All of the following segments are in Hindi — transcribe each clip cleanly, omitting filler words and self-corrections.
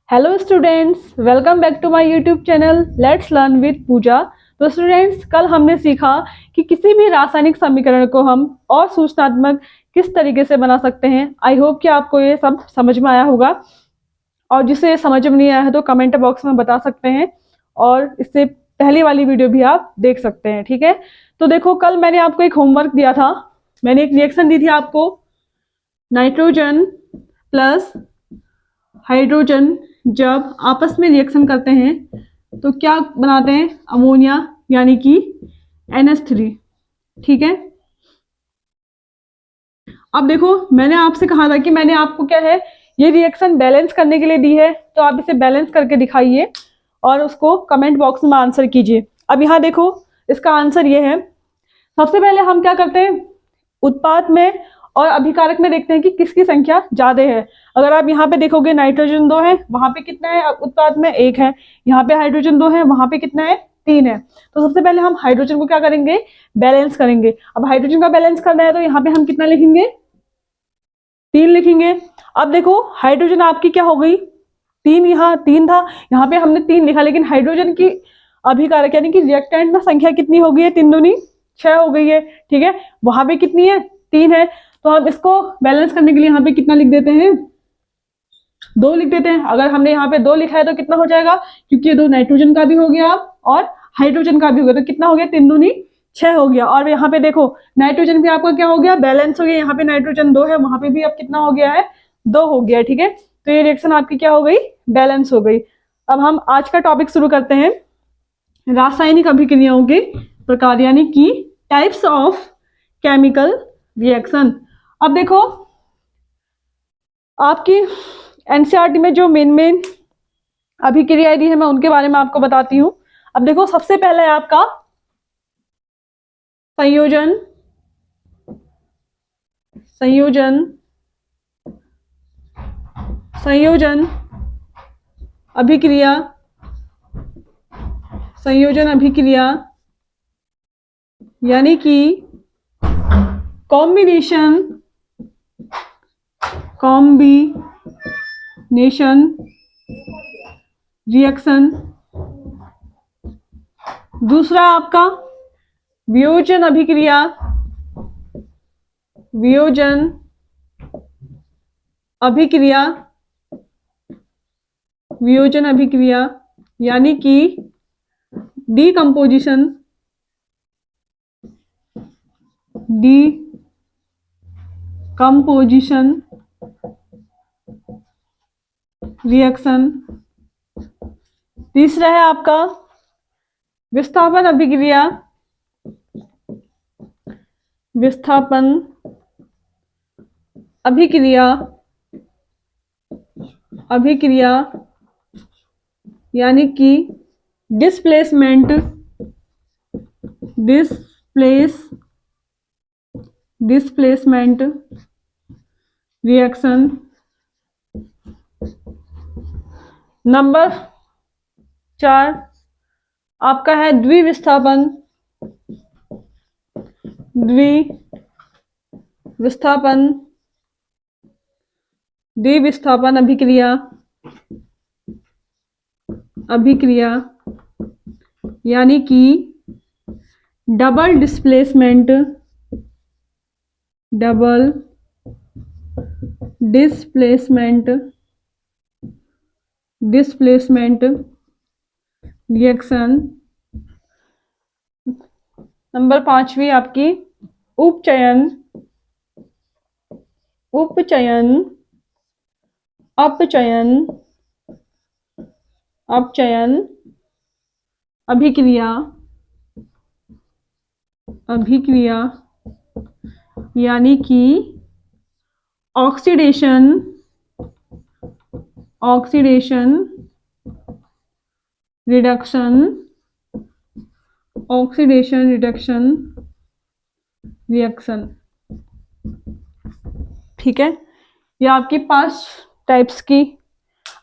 Hello students, welcome back to my YouTube channel let's learn with Pooja. तो स्टूडेंट्स, कल हमने सीखा कि किसी भी रासायनिक समीकरण को हम और सूचनात्मक किस तरीके से बना सकते हैं। आई होप कि आपको ये सब समझ में आया होगा, और जिसे समझ में नहीं आया है तो कमेंट बॉक्स में बता सकते हैं, और इससे पहली वाली वीडियो भी आप देख सकते हैं। ठीक है, तो देखो, कल मैंने आपको एक होमवर्क दिया था। मैंने एक रिएक्शन दी थी आपको, नाइट्रोजन प्लस हाइड्रोजन जब आपस में रिएक्शन करते हैं तो क्या बनाते हैं? अमोनिया, यानी कि NH3। ठीक है, अब देखो, मैंने आपसे कहा था कि मैंने आपको क्या है, ये रिएक्शन बैलेंस करने के लिए दी है, तो आप इसे बैलेंस करके दिखाइए और उसको कमेंट बॉक्स में आंसर कीजिए। अब यहाँ देखो, इसका आंसर ये है। सबसे पहले हम क्या करते हैं, उत्पाद में और अभिकारक में देखते हैं कि किसकी संख्या ज्यादा है। अगर आप यहाँ पे देखोगे, नाइट्रोजन 2 है, वहां पे कितना है उत्पाद में? 1 है। यहाँ पे हाइड्रोजन 2 है, वहां पे कितना है? 3 है। तो सबसे पहले हम हाइड्रोजन को क्या करेंगे? बैलेंस करेंगे। अब हाइड्रोजन का बैलेंस करना है तो यहाँ पे हम कितना लिखेंगे? 3 लिखेंगे। अब देखो, हाइड्रोजन आपकी क्या हो गई? 3, यहाँ 3 था, यहाँ पे हमने 3 लिखा, लेकिन हाइड्रोजन की अभिकारक यानी कि रिएक्टेंट में संख्या कितनी हो गई है? 3 दूनी 6 हो गई है। ठीक है, वहां पे कितनी है? 3 है। तो हम इसको बैलेंस करने के लिए यहाँ पे कितना लिख देते हैं? 2 लिख देते हैं। अगर हमने यहाँ पे 2 लिखा है तो कितना हो जाएगा? क्योंकि ये 2 नाइट्रोजन का भी हो गया और हाइड्रोजन का भी हो गया, तो कितना हो गया? 3 दूनी 6 हो गया। और यहाँ पे देखो, नाइट्रोजन भी आपका क्या हो गया? बैलेंस हो गया। यहाँ पे नाइट्रोजन 2 है, वहां पे भी अब कितना हो गया है? 2 हो गया। ठीक है, तो ये रिएक्शन आपकी क्या हो गई? बैलेंस हो गई। अब हम आज का टॉपिक शुरू करते हैं, रासायनिक अभिक्रियाओं के प्रकार, यानी कि टाइप्स ऑफ केमिकल रिएक्शन। अब देखो, आपकी एनसीईआरटी में जो मेन अभिक्रियाएं दी है, मैं उनके बारे में आपको बताती हूँ। अब देखो, सबसे पहले है आपका संयोजन, संयोजन, संयोजन अभिक्रिया, संयोजन अभिक्रिया यानी कि कॉम्बिनेशन, कॉम्बिनेशन रिएक्शन। दूसरा आपका वियोजन अभिक्रिया, वियोजन अभिक्रिया, वियोजन अभिक्रिया यानी कि डीकंपोजिशन, डीकंपोजिशन रिएक्शन। तीसरा है आपका विस्थापन अभिक्रिया, विस्थापन अभिक्रिया, अभिक्रिया यानी कि डिस्प्लेसमेंट, डिस्प्लेसमेंट रिएक्शन। नंबर 4 आपका है द्विविस्थापन, द्विविस्थापन, द्विविस्थापन अभिक्रिया, अभिक्रिया यानी कि double displacement, double displacement, displacement reaction. Number 5वीं आपकी उपचयन, उपचयन, अपचयन, अपचयन अभिक्रिया, अभिक्रिया यानी कि oxidation, oxidation reduction, oxidation reduction reaction. ठीक है, ये आपकी 5 टाइप्स की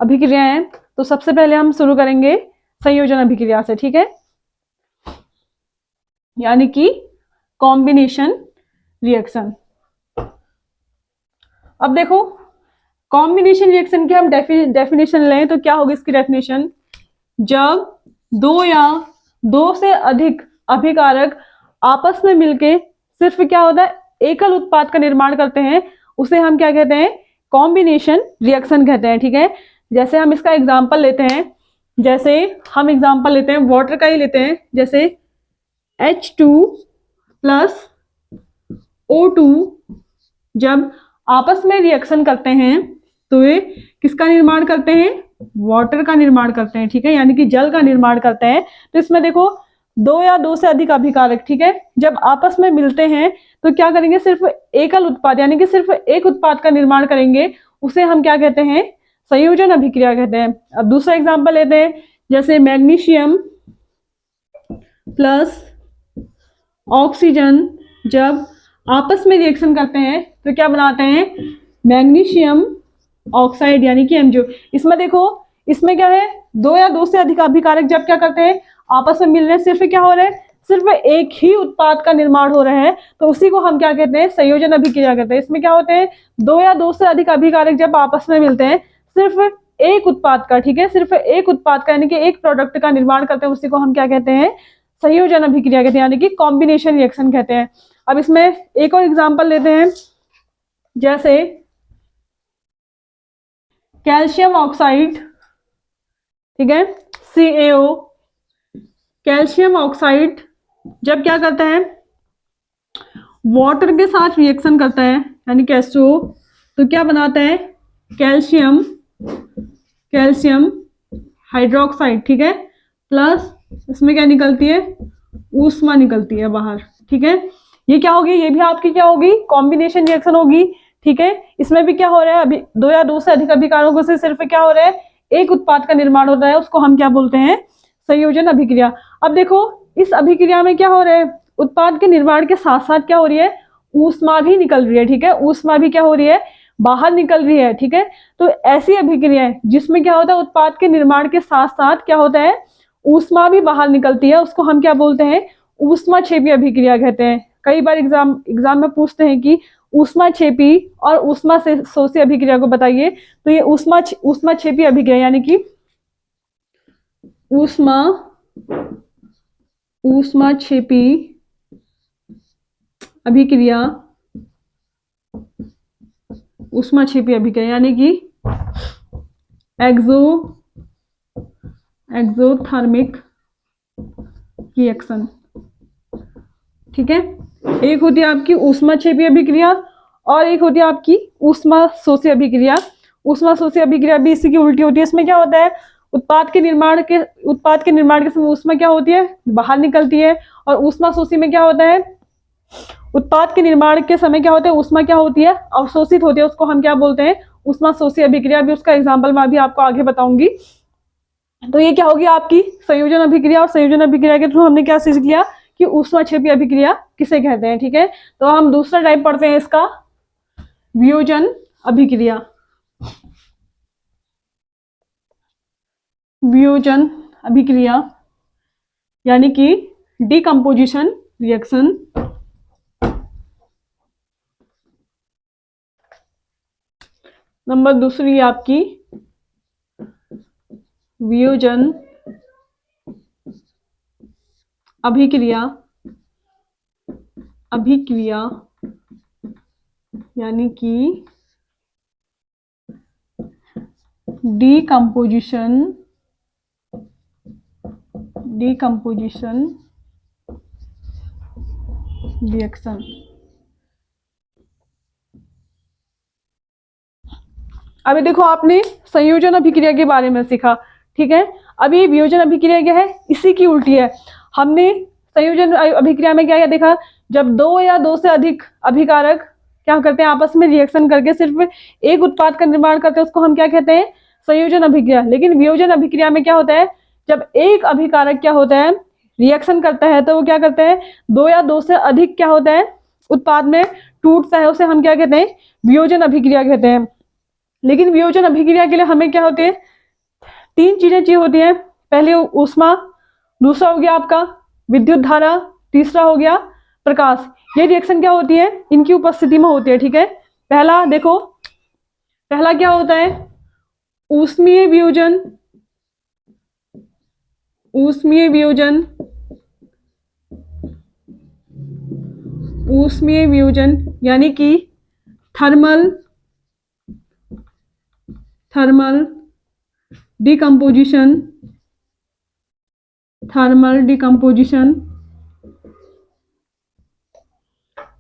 अभिक्रिया हैं। तो सबसे पहले हम शुरू करेंगे संयोजन अभिक्रिया से। ठीक है, यानी कि कॉम्बिनेशन रिएक्शन। अब देखो, कॉम्बिनेशन रिएक्शन की हम डेफिनेशन लें तो क्या होगी इसकी डेफिनेशन, जब दो या दो से अधिक अभिकारक आपस में मिलके सिर्फ क्या होता है, एकल उत्पाद का निर्माण करते हैं, उसे हम क्या कहते हैं, कॉम्बिनेशन रिएक्शन कहते हैं। ठीक है, जैसे हम इसका एग्जांपल लेते हैं, जैसे हम एग्जांपल लेते हैं वाटर का ही लेते हैं, जैसे H2 प्लस O2 जब आपस में रिएक्शन करते हैं तो ये किसका निर्माण करते हैं, वाटर का निर्माण करते हैं। ठीक है, यानी कि जल का निर्माण करते हैं। तो इसमें देखो दो या दो से अधिक अभिकारक, ठीक है, जब आपस में मिलते हैं तो क्या करेंगे, सिर्फ एकल उत्पाद यानी कि सिर्फ एक उत्पाद का निर्माण करेंगे, उसे हम क्या कहते हैं, संयोजन अभिक्रिया कहते हैं। अब दूसरा एग्जांपल लेते हैं, जैसे मैग्नीशियम प्लस ऑक्सीजन जब आपस में रिएक्शन करते हैं तो क्या बनाते हैं, मैग्नीशियम ऑक्साइड यानी कि MgO। इसमें देखो, इसमें क्या है, दो या दो से अधिक अभिकारक जब क्या करते हैं, आपस में मिल रहे हैं, सिर्फ क्या हो रहा है, सिर्फ एक ही उत्पाद का निर्माण हो रहा है, तो उसी को हम क्या कहते हैं, संयोजन अभिक्रिया कहते हैं। इसमें क्या होते हैं, दो या दो से अधिक अभिकारक जब आपस में मिलते हैं सिर्फ एक उत्पाद का, ठीक है, सिर्फ एक उत्पाद का यानी कि एक प्रोडक्ट का निर्माण करते हैं, उसी को हम क्या कहते हैं, संयोजन अभिक्रिया कहते हैं, यानी कि कॉम्बिनेशन रिएक्शन कहते हैं। अब इसमें एक और एग्जांपल लेते हैं, जैसे कैल्शियम ऑक्साइड, ठीक है, CaO, कैल्शियम ऑक्साइड जब क्या करता है, वाटर के साथ रिएक्शन करता है यानी कि H2O, तो क्या बनाता है, कैल्शियम हाइड्रोक्साइड, ठीक है, प्लस इसमें क्या निकलती है, ऊष्मा निकलती है बाहर। ठीक है, ये क्या होगी, ये भी आपकी क्या होगी, कॉम्बिनेशन रिएक्शन होगी। ठीक है, इसमें भी क्या हो रहा है, अभी दो या दो से अधिक अभिकारकों से सिर्फ क्या हो रहा है, एक उत्पाद का निर्माण होता है, उसको हम क्या बोलते हैं, संयोजन अभिक्रिया। अब देखो इस अभिक्रिया में क्या हो रहा है, उत्पाद के निर्माण के साथ साथ क्या हो रही है, ऊष्मा भी निकल रही है। ठीक है, ऊष्मा भी क्या हो रही है, बाहर निकल रही है। ठीक है, तो ऐसी अभिक्रिया है जिसमें क्या होता है, उत्पाद के निर्माण के साथ साथ क्या होता है, ऊष्मा भी बाहर निकलती है, उसको हम क्या बोलते हैं, ऊष्माक्षेपी अभिक्रिया कहते हैं। कई बार एग्जाम में पूछते हैं कि ऊष्माक्षेपी और ऊष्मा से शोषी अभिक्रिया को बताइए, तो ये ऊष्माक्षेपी अभिक्रिया यानी कि ऊष्माक्षेपी अभिक्रिया, ऊष्माक्षेपी अभिक्रिया यानी कि एक्सोथर्मिक रिएक्शन। ठीक है, एक होती है आपकी ऊष्माक्षेपी अभिक्रिया और एक होती है आपकी ऊष्मा शोषी अभिक्रिया। ऊष्मा शोषी अभिक्रिया भी इसी की उल्टी होती है। इसमें क्या होता है, उत्पाद के निर्माण के समय ऊष्मा क्या होती है, बाहर निकलती है, और ऊष्मा शोषी में क्या होता है, उत्पाद के निर्माण के समय क्या होता है, ऊष्मा क्या होती है, अवशोषित होती है, उसको हम क्या बोलते हैं, ऊष्मा शोषी अभिक्रिया। भी उसका एग्जाम्पल मैं अभी आपको आगे बताऊंगी। तो ये क्या होगी आपकी संयोजन अभिक्रिया, और संयोजन अभिक्रिया के थ्रू हमने क्या सीख लिया कि ऊष्माक्षेपी अभिक्रिया किसे कहते हैं। ठीक है, तो हम दूसरा टाइप पढ़ते हैं इसका, वियोजन अभिक्रिया। वियोजन अभिक्रिया यानी कि डीकंपोजिशन रिएक्शन। नंबर दूसरी आपकी वियोजन अभिक्रिया यानी कि डीकंपोजिशन रिएक्शन। अभी देखो आपने संयोजन अभिक्रिया के बारे में सीखा। ठीक है, अभी वियोजन अभिक्रिया क्या है, इसी की उल्टी है। हमने संयोजन अभिक्रिया में क्या क्या देखा, जब दो या दो से अधिक अभिकारक क्या करते हैं, आपस में रिएक्शन करके सिर्फ एक उत्पाद का निर्माण करते हैं, उसको हम क्या कहते हैं, संयोजन अभिक्रिया। लेकिन वियोजन अभिक्रिया में क्या होता है, जब एक अभिकारक क्या होता है, रिएक्शन करता है, तो वो क्या करते हैं, दो या दो से अधिक क्या होता है, उत्पाद में टूटता है, उसे हम क्या कहते हैं, वियोजन अभिक्रिया कहते हैं। लेकिन वियोजन अभिक्रिया के लिए हमें क्या होते हैं, तीन चीजें चाहिए होती हैं। पहले ऊष्मा, दूसरा हो गया आपका विद्युत धारा, तीसरा हो गया प्रकाश। ये रिएक्शन क्या होती है, इनकी उपस्थिति में होती है। ठीक है, पहला देखो, पहला क्या होता है? ऊष्मीय वियोजन। ऊष्मीय वियोजन, ऊष्मीय वियोजन यानी कि thermal thermal decomposition. Thermal decomposition.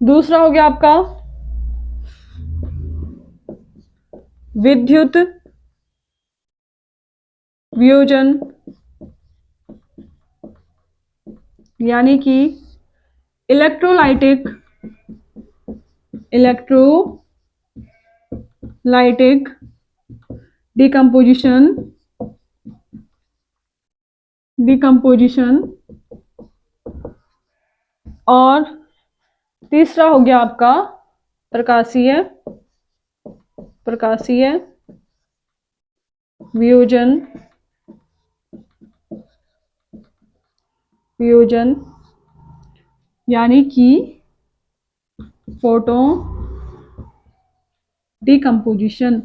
दूसरा हो गया आपका विद्युत वियोजन यानी कि इलेक्ट्रोलाइटिक डिकम्पोजिशन। और तीसरा हो गया आपका प्रकाशीय वियोजन यानी कि फोटो डिकम्पोजिशन।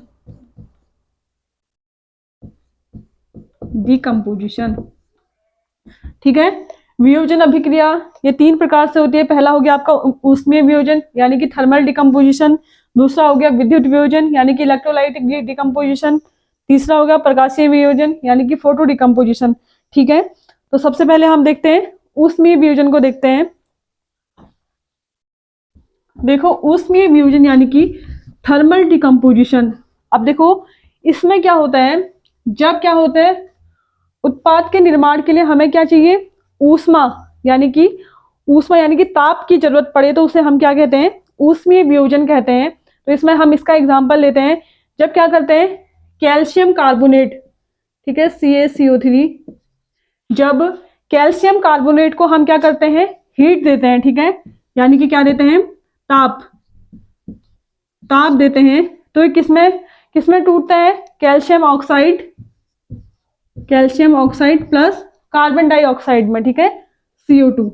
ठीक है। वियोजन अभिक्रिया ये 3 प्रकार से होती है। पहला हो गया आपका ऊष्मीय वियोजन यानी कि थर्मल डिकम्पोजिशन। दूसरा हो गया विद्युत वियोजन यानी कि इलेक्ट्रोलाइटिक डिकम्पोजिशन। तीसरा हो गया प्रकाशीय वियोजन यानी कि फोटो डिकम्पोजिशन। ठीक है, तो सबसे पहले हम देखते हैं ऊष्मीय वियोजन को देखते हैं। देखो ऊष्मीय वियोजन यानी कि थर्मल डिकम्पोजिशन। अब देखो इसमें क्या होता है, जब क्या होता है उत्पाद के निर्माण के लिए हमें क्या चाहिए? ऊष्मा यानी कि ताप की जरूरत पड़े तो उसे हम क्या कहते हैं? ऊष्मीय वियोजन कहते हैं। तो इसमें हम इसका एग्जांपल लेते हैं। जब क्या करते हैं कैल्शियम कार्बोनेट, ठीक है, CaCO3, जब कैल्शियम कार्बोनेट को हम क्या करते हैं? हीट देते हैं। ठीक है, यानी कि क्या देते हैं? ताप देते हैं। तो ये किसमें किसमें टूटता है? Calcium oxide plus carbon dioxide में। ठीक है, CO2।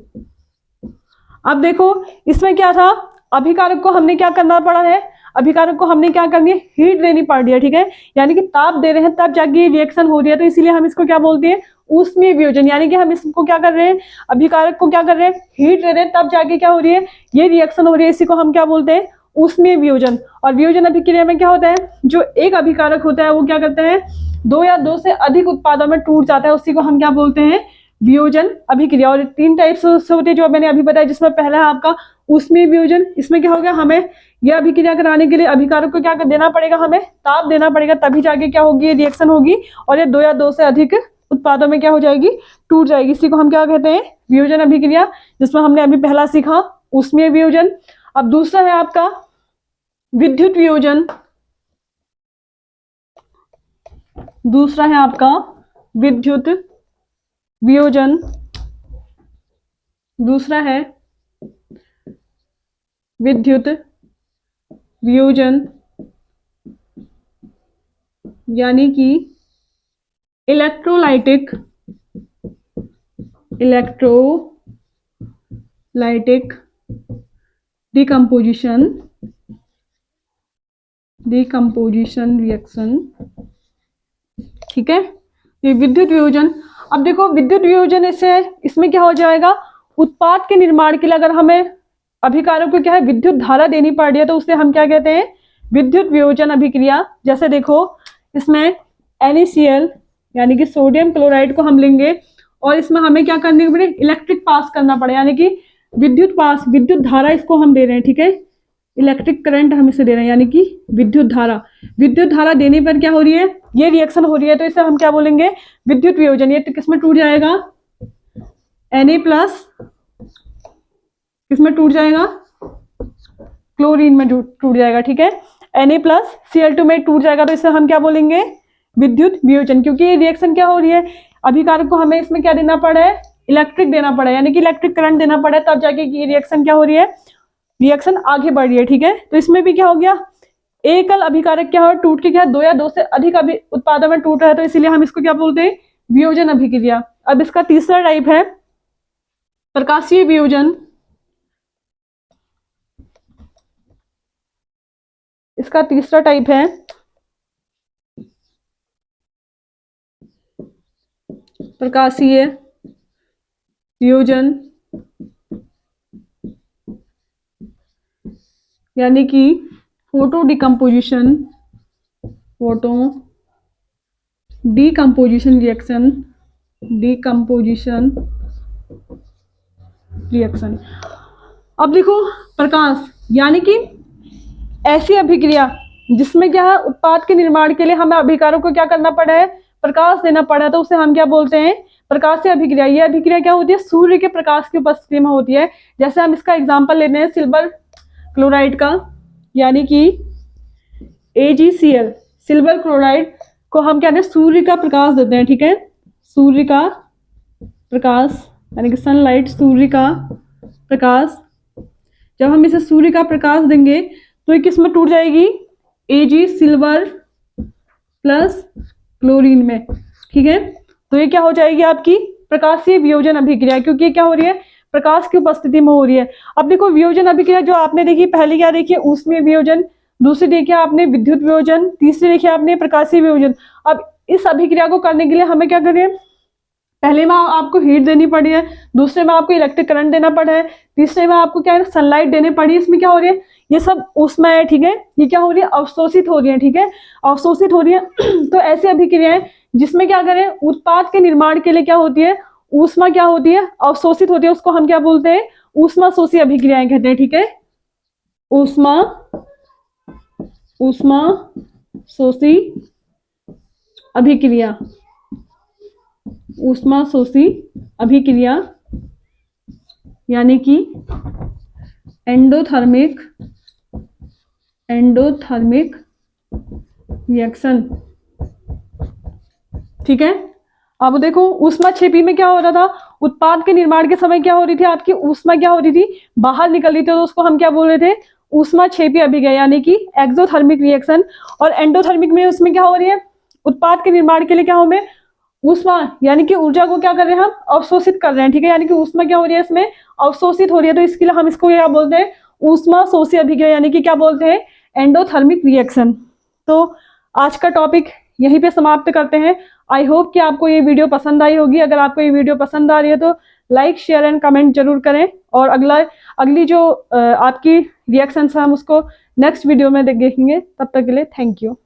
अब देखो इसमें क्या था, अभिकारक को हमने क्या करना पड़ा है? अभिकारक को हमने क्या करनी है? हीट देनी पड़ रही है। ठीक है, यानी कि ताप दे रहे हैं तब जाके रिएक्शन हो रही है, तो इसीलिए हम इसको क्या बोलते हैं? ऊष्मीय वियोजन। यानी कि हम इसको क्या कर रहे हैं? अभिकारक को क्या कर रहे हैं? हीट दे रहे हैं तब जाके क्या हो रही है? ये रिएक्शन हो रही है। इसी को हम क्या बोलते हैं? ऊष्मीय वियोजन। और वियोजन अभिक्रिया में क्या होता है, जो एक अभिकारक होता है वो क्या करता है? 2 या 2 से अधिक उत्पादों में टूट जाता है, उसी को हम क्या बोलते हैं? वियोजन अभिक्रिया। और 3 टाइप्स से होती है जो मैंने अभी बताया, जिसमें पहला है आपका ऊष्मीय वियोजन। इसमें क्या हो गया, हमें यह अभिक्रिया कराने के लिए अभिकारक को क्या देना पड़ेगा? हमें ताप देना पड़ेगा, तभी जाके क्या होगी? ये रिएक्शन होगी और ये 2 या 2 से अधिक उत्पादों में क्या हो जाएगी? टूट जाएगी। इसी को हम क्या कहते हैं? वियोजन अभिक्रिया, जिसमें हमने अभी पहला सीखा ऊष्मीय वियोजन। अब दूसरा है आपका विद्युत वियोजन। दूसरा है आपका विद्युत वियोजन। दूसरा है विद्युत वियोजन यानी कि इलेक्ट्रोलाइटिक डिकम्पोजिशन रिएक्शन। ठीक है, ये विद्युत वियोजन। अब देखो विद्युत वियोजन ऐसे है, इसमें क्या हो जाएगा? उत्पाद के निर्माण के लिए अगर हमें अभिकारक को क्या है? विद्युत धारा देनी पड़ रही है, तो उसे हम क्या कहते हैं? विद्युत वियोजन अभिक्रिया। जैसे देखो इसमें NaCl यानी कि सोडियम क्लोराइड को हम लेंगे और इसमें हमें क्या करने पड़े? इलेक्ट्रिक पास करना पड़े, यानी कि विद्युत धारा इसको हम दे रहे हैं। ठीक है, इलेक्ट्रिक करंट हम इसे दे रहे हैं, यानी कि विद्युत धारा देने पर क्या हो रही है? ये रिएक्शन हो रही है, तो इसे हम क्या बोलेंगे? विद्युत वियोजन। ये तो किसमें टूट जाएगा? Na+ किसमें टूट जाएगा? क्लोरीन में टूट जाएगा। ठीक है, Na+ Cl2 में टूट जाएगा, तो इसे हम क्या बोलेंगे? विद्युत वियोजन। क्योंकि ये रिएक्शन क्या हो रही है? अभिकारक को हमें इसमें क्या देना पड़ा है? इलेक्ट्रिक देना पड़ा है, यानी कि इलेक्ट्रिक करंट देना पड़ा है, तब जाके ये रिएक्शन क्या हो रही है? रिएक्शन आगे बढ़ रही है। ठीक है, तो इसमें भी क्या हो गया? एकल अभिकारक क्या हो? टूट के क्या 2 या 2 से अधिक उत्पादों में टूट रहा है, तो इसीलिए हम इसको क्या बोलते हैं? वियोजन अभिक्रिया। अब इसका तीसरा टाइप है प्रकाशीय वियोजन। इसका तीसरा टाइप है प्रकाशीय वियोजन यानी कि फोटो डिकम्पोजिशन रिएक्शन। अब देखो प्रकाश यानी कि ऐसी अभिक्रिया जिसमें क्या है, उत्पाद के निर्माण के लिए हमें अभिकारों को क्या करना पड़ा है, प्रकाश देना पड़ा है, तो उसे हम क्या बोलते हैं, प्रकाशीय अभिक्रिया। ये अभिक्रिया क्या होती है, सूर्य के प्रकाश की उपस्थिति में होती है। जैसे हम इसका एग्जाम्पल लेते हैं सिल्वर क्लोराइड का, यानी कि AgCl, सिल्वर क्लोराइड को हम क्या है, सूर्य का प्रकाश देते हैं, ठीक है, सूर्य का प्रकाश यानी कि सनलाइट, सूर्य का प्रकाश। जब हम इसे सूर्य का प्रकाश देंगे तो ये किस में टूट जाएगी, Ag सिल्वर प्लस क्लोरीन में, ठीक है। तो ये क्या हो जाएगी आपकी प्रकाशीय वियोजन अभिक्रिया, क्योंकि क्या हो रही है, प्रकाश की उपस्थिति में हो रही है। अब देखो वियोजन अभिक्रिया जो आपने देखी, पहली क्या देखी, ऊष्मीय वियोजन, दूसरी देखिए आपने विद्युत वियोजन, तीसरी देखिए आपने प्रकाशीय वियोजन। अब इस अभिक्रिया को करने के लिए हमें क्या करें, पहले में आपको हीट देनी पड़ी है, दूसरे में आपको इलेक्ट्रिक करंट देना पड़ा है, तीसरे में आपको क्या है, सनलाइट देनी पड़ी है। इसमें क्या हो रही है, ये सब ऊष्मा है, ठीक है, ये क्या हो रही है, अवशोषित हो रही है, ठीक है, अवशोषित हो रही है। तो ऐसी अभिक्रियाएं जिसमें क्या करें, उत्पाद के निर्माण के लिए क्या होती है, ऊष्मा क्या होती है, अवशोषित होती है, उसको हम क्या बोलते हैं, ऊष्मा शोषी अभिक्रियाएं कहते हैं, ठीक है, ऊष्मा शोषी अभिक्रिया, ऊष्मा शोषी अभिक्रिया यानी कि एंडोथर्मिक रिएक्शन, ठीक है। अब देखो ऊष्माक्षेपी में क्या हो रहा था, उत्पाद के निर्माण के समय क्या हो रही थी, आपकी ऊष्मा क्या हो रही थी, बाहर निकल रही थी, तो उसको हम क्या बोल रहे थे, ऊष्माक्षेपी अभिक्रिया यानी कि एक्सोथर्मिक रिएक्शन। और एंडोथर्मिक में उसमें क्या हो रही है, उत्पाद के निर्माण के लिए क्या हमें ऊष्मा यानी कि ऊर्जा को क्या कर रहे हैं, हम अवशोषित कर रहे हैं, ठीक है, यानी कि ऊष्मा क्या हो रही है, इसमें अवशोषित हो रही है, तो इसके लिए हम इसको क्या बोलते हैं, ऊष्मा शोषी अभिक्रिया यानी कि क्या बोलते हैं, एंडोथर्मिक रिएक्शन। तो आज का टॉपिक यहीं पे समाप्त करते हैं। आई होप कि आपको ये वीडियो पसंद आई होगी। अगर आपको ये वीडियो पसंद आ रही है तो लाइक शेयर एंड कमेंट जरूर करें, और अगली जो आपकी रिएक्शन है हम उसको नेक्स्ट वीडियो में देखेंगे। तब तक के लिए थैंक यू।